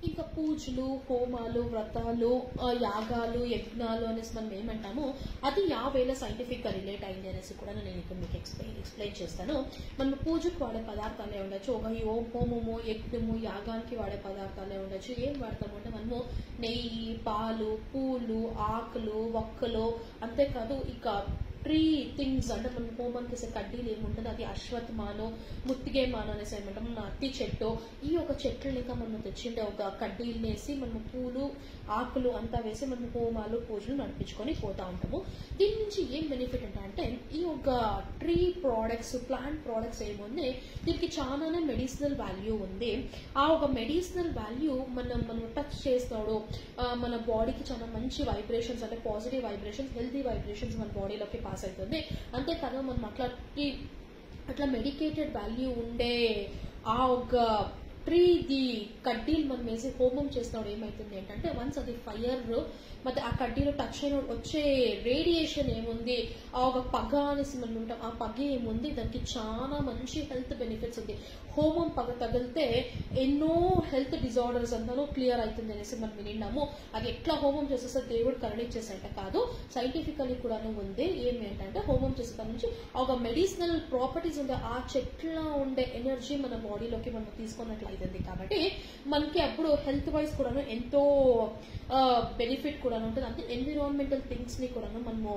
ఇంకా పూజలు, హోమాలు, వ్రతాలు, యాగాలు, యజ్ఞాలు అనేసి మనం ఏమంటామో అది యావేళ సైంటిఫిక్ గా రిలేట్ అయింది అనేసి కూడా నేను ఇప్పుడు మీకు ఎక్స్ప్లెయిన్ చేస్తాను. మనం పూజకు వాడే పదార్థాలే ఉండొచ్చు, ఒక హోమము, యజ్ఞము, యాగానికి వాడే పదార్థాలే ఉండొచ్చు. ఏం వాడతాము అంటే మనము నెయ్యి, పాలు, పూలు, ఆకులు, వక్కలు, అంతేకాదు ఇక 3 థింగ్స్ అంటే మనం హోమానికి వేసే కడ్డీలు ఏముంటుంది అది అశ్వత్థమానో, ముత్తిగేమానో అనేసి ఏమంటాం, అత్తి చెట్టు. ఈ ఒక చెట్లని ఇంకా మనం తెచ్చిండే ఒక కడ్డీలు వేసి మనము పూలు, ఆకులు అంతా వేసి మనం హోమాలు, పూజలు నడిపించుకొని పోతా ఉంటాము. దీని నుంచి ఏం బెనిఫిట్ అంటే ఈ ఒక ట్రీ ప్రోడక్ట్స్, ప్లాంట్ ప్రోడక్ట్స్ ఏముంది దీనికి చాలానే మెడిసినల్ వాల్యూ ఉంది. ఆ ఒక మెడిసినల్ వాల్యూ మనం టచ్ చేస్తాడు మన బాడీకి చాలా మంచి వైబ్రేషన్స్ అంటే పాజిటివ్ వైబ్రేషన్స్, హెల్తీ వైబ్రేషన్స్ మన బాడీలోకి పాస్ అవుతుంది. అంతేకాదు మనం అట్లా మెడికేటెడ్ వాల్యూ ఉండే ఆ ఒక ట్రీది కడ్డీలు మనం వేసి హోమం చేసినప్పుడు ఏమైతుంది ఏంటంటే వన్స్ అది ఫైర్ ಮತ್ತೆ ఆ కడ్డీలో టచ్ అయిన వచ్చే రేడియేషన్ ఏముంది, ఆ ఒక పగ అనేసి మనం ఉంటాం, ఆ పగ ఏముంది దానికి చాలా మంచి హెల్త్ బెనిఫిట్స్ ఉంది. హోమం పగ తగిలితే ఎన్నో హెల్త్ డిజార్డర్స్ అంతాను క్లియర్ అవుతుంది అనేసి మనం విన్నాము. అది ఎట్లా హోమం చేసేస్తే దేవుడు కరుణించేసంట కాదు, సైంటిఫికలీ కూడా ఉంది. ఏమి ఏంటంటే హోమం చేసే దాని నుంచి ఒక మెడిసినల్ ప్రాపర్టీస్ ఉండే ఆ చెట్ల ఉండే ఎనర్జీ మన బాడీలోకి మనం తీసుకున్నట్లు అవుతుంది. కాబట్టి మనకి అప్పుడు హెల్త్ వైజ్ కూడా ఎంతో బెనిఫిట్ కూడా ఉంటుంది. అంటే ఎన్విరాన్మెంటల్ థింగ్స్ ని కూడా మనము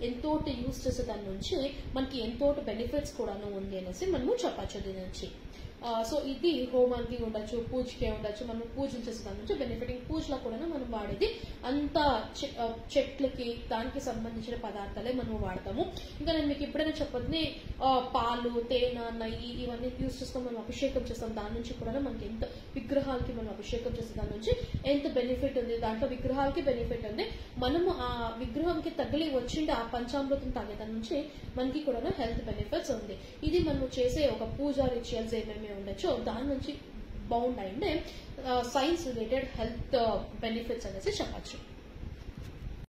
ఎంతో యూజ్ చేసే దాని నుంచి మనకి ఎంతో బెనిఫిట్స్ కూడా ఉంది అనేసి మనము చెప్పచ్చు దీని నుంచి. సో ఇది హోమానికి ఉండొచ్చు, పూజకే ఉండొచ్చు, మనం పూజలు చేసే దాని నుంచి బెనిఫిటింగ్. పూజలో కూడా మనం వాడేది అంతా చెట్లకి దానికి సంబంధించిన పదార్థాలే మనం వాడతాము. ఇంకా నేను మీకు ఎప్పుడైనా చెప్పొద్దు పాలు, తేనె, నెయ్యి ఇవన్నీ యూజ్ చేసుకొని మనం అభిషేకం చేస్తాం. దాని నుంచి కూడా మనకి ఎంత విగ్రహాలకి మనం అభిషేకం చేసే దాని నుంచి ఎంత బెనిఫిట్ ఉంది, దాంట్లో విగ్రహాలకి బెనిఫిట్ ఉంది. మనము ఆ విగ్రహంకి తగిలి వచ్చిండే ఆ పంచామృతం తాగే దాని నుంచి మనకి కూడా హెల్త్ బెనిఫిట్స్ ఉంది. ఇది మనం చేసే ఒక పూజా రిచువల్స్ ఏమేమి ఉండొచ్చో దాని నుంచి బౌండ్ అయిండే సైన్స్ రిలేటెడ్ హెల్త్ బెనిఫిట్స్ అనేసి చెప్పచ్చు.